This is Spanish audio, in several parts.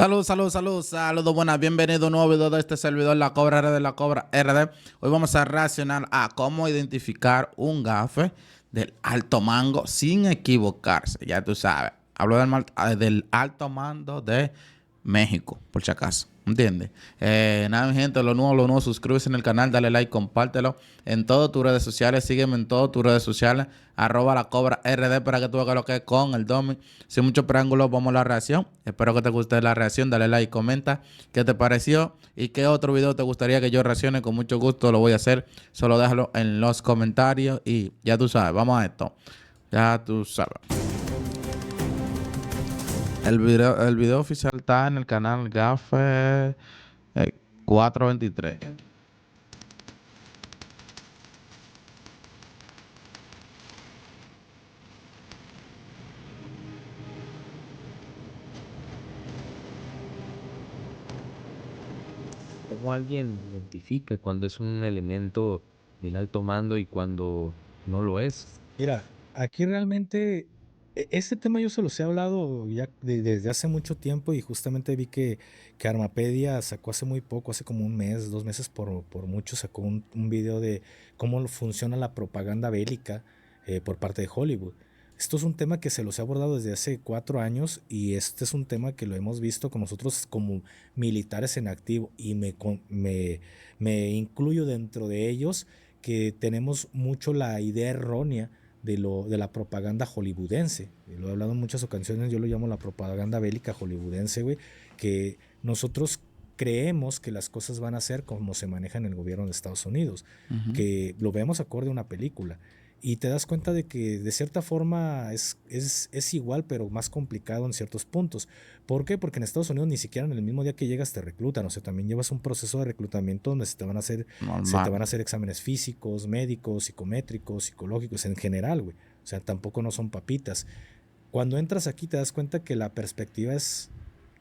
Saludos, buenas, bienvenido a un nuevo video de este servidor, La Cobra RD, La Cobra RD. Hoy vamos a reaccionar a cómo identificar un gafe del alto mando sin equivocarse, ya tú sabes. Hablo del alto mando de México, por si acaso, ¿entiendes? Nada, mi gente, lo nuevo, suscríbete en el canal, dale like, compártelo en todas tus redes sociales, sígueme en todas tus redes sociales, @la cobra RD para que tú veas lo que es con el Domi. Sin mucho preámbulo, vamos a la reacción. Espero que te guste la reacción, dale like, comenta qué te pareció y qué otro video te gustaría que yo reaccione. Con mucho gusto lo voy a hacer, solo déjalo en los comentarios y ya tú sabes, vamos a esto. Ya tú sabes. El video oficial está en el canal Gafe 423. ¿Cómo alguien identifica cuando es un elemento del alto mando y cuando no lo es? Mira, aquí realmente este tema yo se los he hablado ya desde hace mucho tiempo y justamente vi que Armapedia sacó hace muy poco, hace como un mes, 2 meses por mucho, sacó un video de cómo funciona la propaganda bélica por parte de Hollywood. Esto es un tema que se los he abordado desde hace 4 años y este es un tema que lo hemos visto con nosotros como militares en activo y me incluyo dentro de ellos, que tenemos mucho la idea errónea de la propaganda hollywoodense. Lo he hablado en muchas ocasiones, yo lo llamo la propaganda bélica hollywoodense, güey, que nosotros creemos que las cosas van a ser como se maneja en el gobierno de Estados Unidos, que lo vemos acorde a una película. Y te das cuenta de que de cierta forma es igual, pero más complicado en ciertos puntos. ¿Por qué? Porque en Estados Unidos ni siquiera en el mismo día que llegas te reclutan. O sea, también llevas un proceso de reclutamiento donde se te Normal. van a hacer exámenes físicos, médicos, psicométricos, psicológicos en general, güey. O sea, tampoco no son papitas. Cuando entras aquí te das cuenta que la perspectiva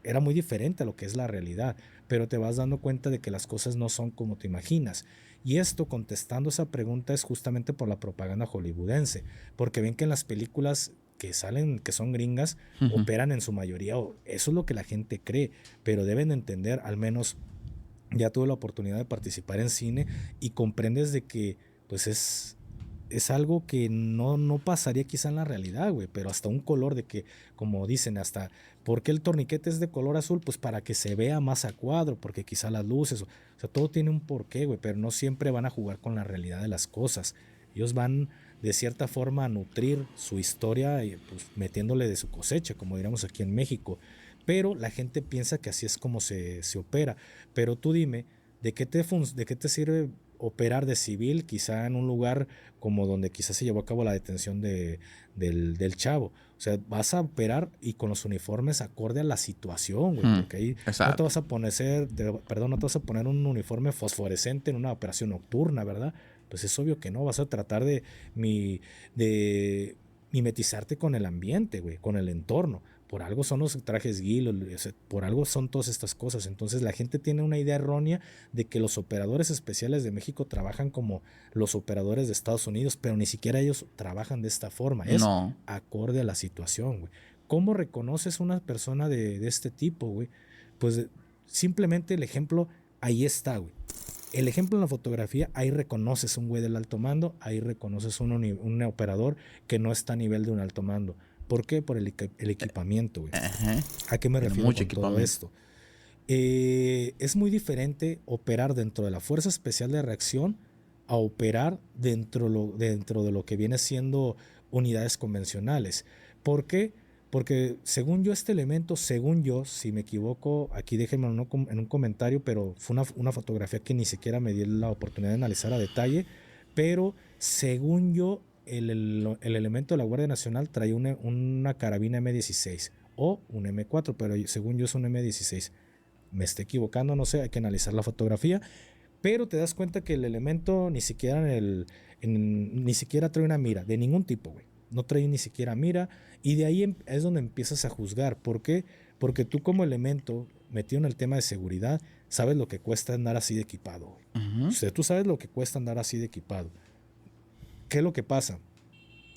era muy diferente a lo que es la realidad, pero te vas dando cuenta de que las cosas no son como te imaginas. Y esto, contestando esa pregunta, es justamente por la propaganda hollywoodense, porque ven que en las películas que salen, que son gringas, operan en su mayoría, o eso es lo que la gente cree, pero deben entender, al menos ya tuve la oportunidad de participar en cine y comprendes de que pues es algo que no pasaría quizá en la realidad, güey, pero hasta un color de que, como dicen, hasta, ¿por qué el torniquete es de color azul? Pues para que se vea más a cuadro, porque quizá las luces, o sea, todo tiene un porqué, güey, pero no siempre van a jugar con la realidad de las cosas. Ellos van de cierta forma a nutrir su historia y pues metiéndole de su cosecha, como diríamos aquí en México. Pero la gente piensa que así es como se opera. Pero tú dime, ¿de qué te sirve operar de civil quizá en un lugar como donde quizás se llevó a cabo la detención del chavo? O sea, vas a operar y con los uniformes acorde a la situación, güey, porque ahí no te Exacto. vas a poner, perdón, no te vas a poner un uniforme fosforescente en una operación nocturna, ¿verdad? Pues es obvio que no, vas a tratar de mimetizarte con el ambiente, güey, con el entorno. Por algo son los trajes GIL, por algo son todas estas cosas. Entonces la gente tiene una idea errónea de que los operadores especiales de México trabajan como los operadores de Estados Unidos, pero ni siquiera ellos trabajan de esta forma. Es No. acorde a la situación, güey. ¿Cómo reconoces una persona de este tipo, güey? Pues simplemente el ejemplo ahí está, güey. El ejemplo en la fotografía, ahí reconoces un güey del alto mando, ahí reconoces un operador que no está a nivel de un alto mando. ¿Por qué? Por el equipamiento, güey. Ajá. ¿A qué me Tiene refiero mucho con todo equipamiento. esto? Es muy diferente operar dentro de la Fuerza Especial de Reacción a operar dentro de lo que viene siendo unidades convencionales. ¿Por qué? Porque según yo este elemento, según yo, si me equivoco, aquí déjenme en un comentario, pero fue una fotografía que ni siquiera me di la oportunidad de analizar a detalle, pero según yo, el elemento de la Guardia Nacional trae una carabina M16 o un M4, pero según yo es un M16. Me esté equivocando, no sé, hay que analizar la fotografía, pero te das cuenta que el elemento ni siquiera trae una mira, de ningún tipo, güey. No trae ni siquiera mira, y de ahí es donde empiezas a juzgar. ¿Por qué? Porque tú como elemento, metido en el tema de seguridad, sabes lo que cuesta andar así de equipado, güey. O sea, tú sabes lo que cuesta andar así de equipado. ¿Qué es lo que pasa?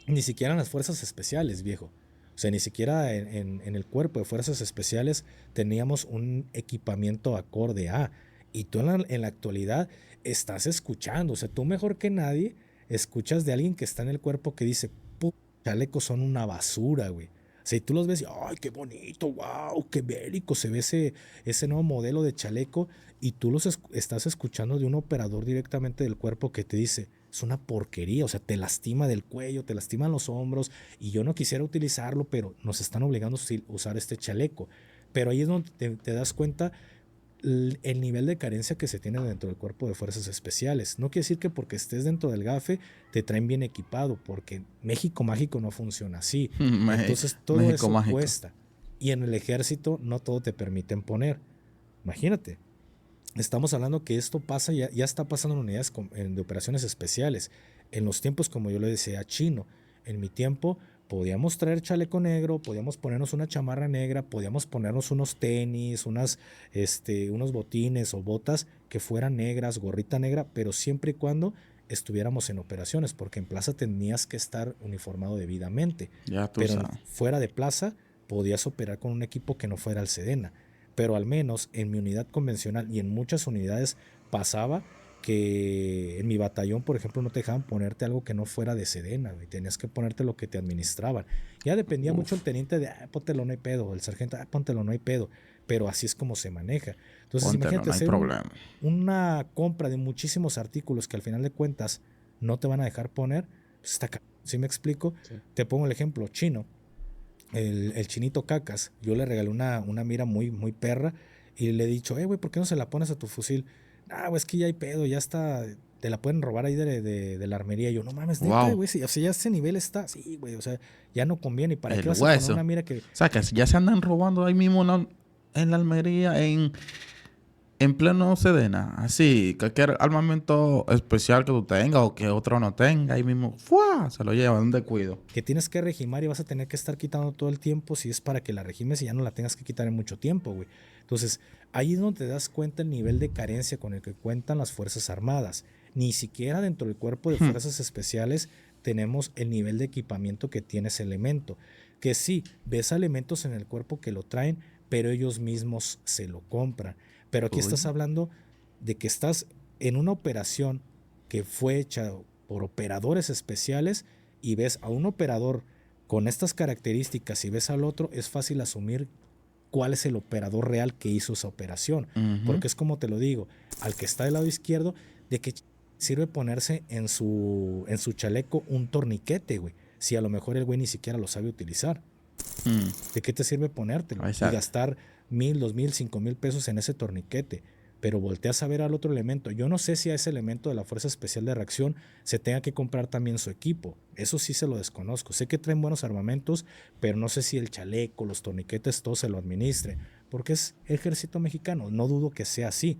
Ni siquiera en las fuerzas especiales, viejo. O sea, ni siquiera en el cuerpo de fuerzas especiales teníamos un equipamiento acorde a. Y tú en la actualidad estás escuchando. O sea, tú mejor que nadie escuchas de alguien que está en el cuerpo que dice, chalecos son una basura, güey. O sea, y tú los ves y, ay, qué bonito, wow, qué bélico se ve ese nuevo modelo de chaleco. Y tú estás escuchando de un operador directamente del cuerpo que te dice, es una porquería, o sea, te lastima del cuello, te lastiman los hombros. Y yo no quisiera utilizarlo, pero nos están obligando a usar este chaleco. Pero ahí es donde te das cuenta el nivel de carencia que se tiene dentro del cuerpo de fuerzas especiales. No quiere decir que porque estés dentro del GAFE te traen bien equipado, porque México mágico no funciona así. Entonces todo México eso mágico. cuesta. Y en el ejército no todo te permiten poner. Imagínate. Estamos hablando que esto pasa, ya está pasando en unidades de operaciones especiales. En los tiempos, como yo le decía, chino. En mi tiempo podíamos traer chaleco negro, podíamos ponernos una chamarra negra, podíamos ponernos unos tenis, unos botines o botas que fueran negras, gorrita negra, pero siempre y cuando estuviéramos en operaciones, porque en plaza tenías que estar uniformado debidamente. Ya tú Pero sabes. fuera de plaza podías operar con un equipo que no fuera el Sedena. Pero al menos en mi unidad convencional y en muchas unidades pasaba que en mi batallón, por ejemplo, no te dejaban ponerte algo que no fuera de Sedena, güey. Tenías que ponerte lo que te administraban. Ya dependía mucho el teniente de, póntelo, no hay pedo, el sargento, póntelo, no hay pedo. Pero así es como se maneja. Entonces, Póntelo, imagínate no hay hacer problema. una compra de muchísimos artículos que al final de cuentas no te van a dejar poner. Pues está ¿sí me explico? Sí. Te pongo el ejemplo, chino. El chinito Cacas, yo le regalé una mira muy, muy perra y le he dicho, güey, ¿por qué no se la pones a tu fusil? Ah, güey, es que ya hay pedo, ya está, te la pueden robar ahí de la armería. Y yo, no mames, neta, Wow. güey, sí, o sea, ya ese nivel está, sí, güey, o sea, ya no conviene. ¿Y para qué El vas a poner hueso. una mira que... O sea, que ya se andan robando ahí mismo en la Almería, en pleno Sedena. Así, cualquier armamento especial que tú tengas o que otro no tenga, ahí mismo, ¡fua! Se lo llevan, un descuido. que tienes que regimar y vas a tener que estar quitando todo el tiempo si es para que la regimes y ya no la tengas que quitar en mucho tiempo, güey. Entonces, ahí es donde te das cuenta el nivel de carencia con el que cuentan las Fuerzas Armadas. Ni siquiera dentro del cuerpo de Fuerzas Especiales tenemos el nivel de equipamiento que tiene ese elemento. Que sí, ves elementos en el cuerpo que lo traen, pero ellos mismos se lo compran. Pero aquí estás hablando de que estás en una operación que fue hecha por operadores especiales y ves a un operador con estas características y ves al otro, es fácil asumir cuál es el operador real que hizo esa operación. Porque es como te lo digo, al que está del lado izquierdo, ¿de qué sirve ponerse en su chaleco un torniquete, güey? Si a lo mejor el güey ni siquiera lo sabe utilizar. ¿De qué te sirve ponértelo? Y gastar 1,000, 2,000, 5,000 pesos en ese torniquete. Pero volteas a ver al otro elemento. Yo no sé si a ese elemento de la Fuerza Especial de Reacción se tenga que comprar también su equipo. Eso sí se lo desconozco. Sé que traen buenos armamentos, pero no sé si el chaleco, los torniquetes, todo se lo administre. Porque es ejército mexicano. No dudo que sea así.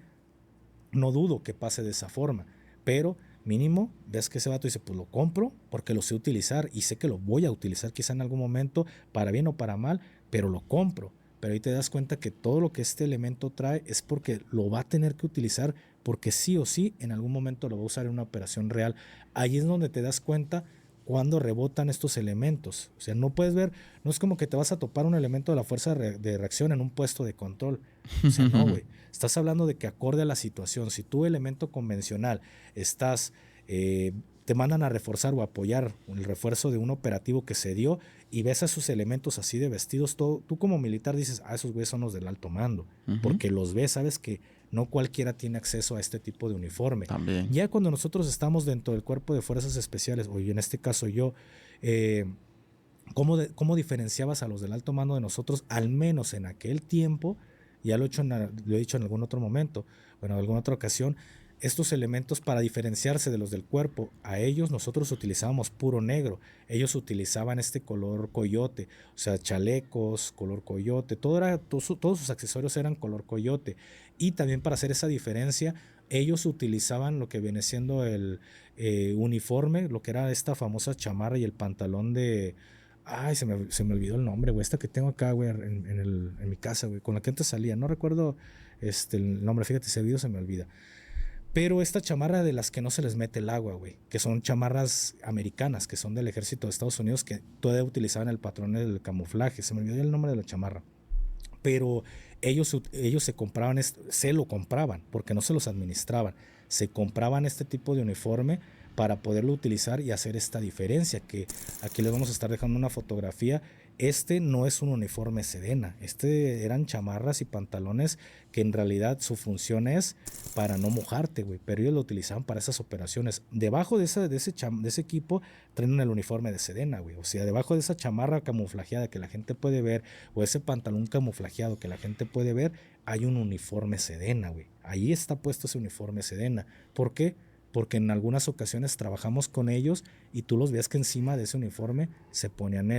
No dudo que pase de esa forma. Pero mínimo, ves que ese vato dice, pues lo compro porque lo sé utilizar y sé que lo voy a utilizar quizá en algún momento, para bien o para mal, pero lo compro. Pero ahí te das cuenta que todo lo que este elemento trae es porque lo va a tener que utilizar, porque sí o sí en algún momento lo va a usar en una operación real. Ahí es donde te das cuenta cuando rebotan estos elementos. O sea, no puedes ver, no es como que te vas a topar un elemento de la fuerza de reacción en un puesto de control. O sea, no, güey. Estás hablando de que acorde a la situación, si tu elemento convencional estás, te mandan a reforzar o apoyar el refuerzo de un operativo que se dio y ves a esos elementos así de vestidos, tú como militar dices, esos güeyes son los del alto mando, porque los ves, sabes que no cualquiera tiene acceso a este tipo de uniforme. También. Ya cuando nosotros estamos dentro del cuerpo de fuerzas especiales, o en este caso yo, ¿cómo diferenciabas a los del alto mando de nosotros? Al menos en aquel tiempo, ya lo he dicho en algún otro momento, bueno, en alguna otra ocasión, estos elementos para diferenciarse de los del cuerpo, a ellos nosotros utilizábamos puro negro, ellos utilizaban este color coyote, o sea, chalecos, color coyote, todos sus accesorios eran color coyote. Y también para hacer esa diferencia, ellos utilizaban lo que viene siendo el uniforme, lo que era esta famosa chamarra y el pantalón de... Ay, se me olvidó el nombre, güey. Esta que tengo acá, güey, en mi casa, güey. Con la que antes salía. No recuerdo el nombre, fíjate, ese video se me olvida. Pero esta chamarra de las que no se les mete el agua, güey, que son chamarras americanas, que son del ejército de Estados Unidos, que todavía utilizaban el patrón del camuflaje. Se me olvidó el nombre de la chamarra. Pero ellos se lo compraban, porque no se los administraban. Se compraban este tipo de uniforme para poderlo utilizar y hacer esta diferencia, que aquí les vamos a estar dejando una fotografía. Este no es un uniforme Sedena, eran chamarras y pantalones que en realidad su función es para no mojarte, güey, pero ellos lo utilizaban para esas operaciones. Debajo de ese equipo traen el uniforme de Sedena, güey, o sea, debajo de esa chamarra camuflajeada que la gente puede ver, o ese pantalón camuflajeado que la gente puede ver, hay un uniforme Sedena, güey, ahí está puesto ese uniforme Sedena. ¿Por qué? Porque en algunas ocasiones trabajamos con ellos y tú los ves que encima de ese uniforme se ponían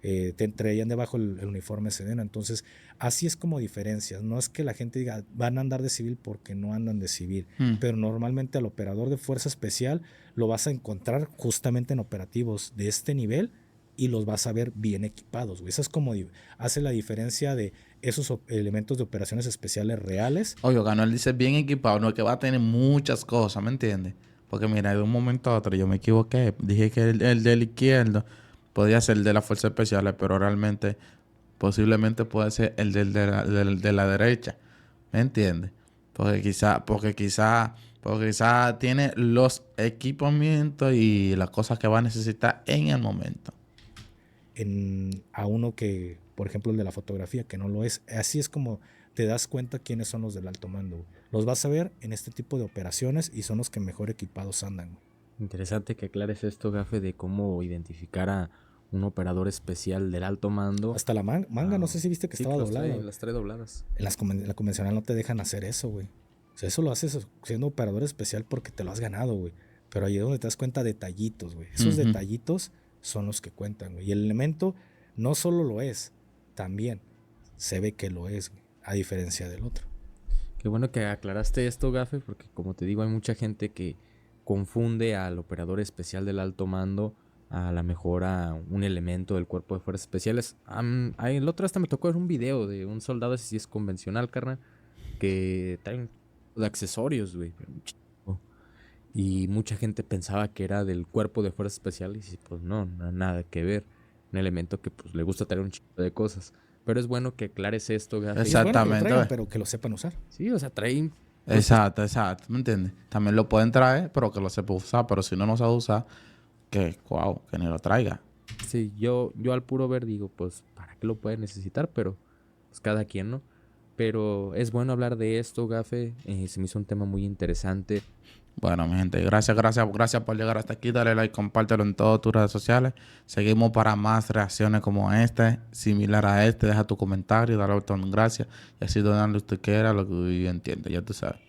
te traían debajo el uniforme Sedena. Entonces, así es como diferencias. No es que la gente diga, van a andar de civil porque no andan de civil. Pero normalmente al operador de fuerza especial lo vas a encontrar justamente en operativos de este nivel y los vas a ver bien equipados, güey. Eso es como hace la diferencia de esos elementos de operaciones especiales reales. Oye, ganó, él dice bien equipado, no es que va a tener muchas cosas, ¿me entiendes? Porque mira, de un momento a otro yo me equivoqué. Dije que el del izquierdo podía ser el de las fuerzas especiales, pero realmente, posiblemente puede ser el de la derecha. ¿Me entiendes? Porque quizá tiene los equipamientos y las cosas que va a necesitar en el momento. A uno que, por ejemplo, el de la fotografía, que no lo es. Así es como te das cuenta quiénes son los del alto mando, güey. Los vas a ver en este tipo de operaciones y son los que mejor equipados andan, güey. Interesante que aclares esto, Gafe, de cómo identificar a un operador especial del alto mando. Hasta la manga, no sé si viste que Sí, estaba doblada. Las trae dobladas. En la convencional no te dejan hacer eso, güey. O sea, eso lo haces siendo operador especial porque te lo has ganado, güey. Pero ahí es donde te das cuenta detallitos, güey. Esos detallitos son los que cuentan, güey. Y el elemento no solo lo es, también se ve que lo es, güey, a diferencia del otro. Qué bueno que aclaraste esto, Gafe, porque como te digo, hay mucha gente que confunde al operador especial del alto mando a la mejor a un elemento del cuerpo de fuerzas especiales. El otro hasta me tocó ver un video de un soldado, ese sí es convencional, carnal, que trae de accesorios, güey. Y mucha gente pensaba que era del cuerpo de fuerzas especiales y pues no, nada que ver. Un elemento que pues le gusta traer un chingo de cosas. Pero es bueno que aclares esto, Gafe. Es bueno que lo Exactamente, traigan, güey. pero que lo sepan usar. Sí, o sea, trae... Exacto, ¿me entiendes? También lo pueden traer, pero que lo sepa usar. Pero si no sabe usar, que ni lo traiga. Sí, yo al puro ver digo, pues, ¿para qué lo puede necesitar? Pero, pues, cada quien, ¿no? Pero es bueno hablar de esto, Gafe. Se me hizo un tema muy interesante. Bueno, mi gente, gracias por llegar hasta aquí. Dale like, compártelo en todas tus redes sociales. Seguimos para más reacciones como similar a este. Deja tu comentario, dale botón gracias. Y así donde usted quiera, lo que entienda, ya tú sabes.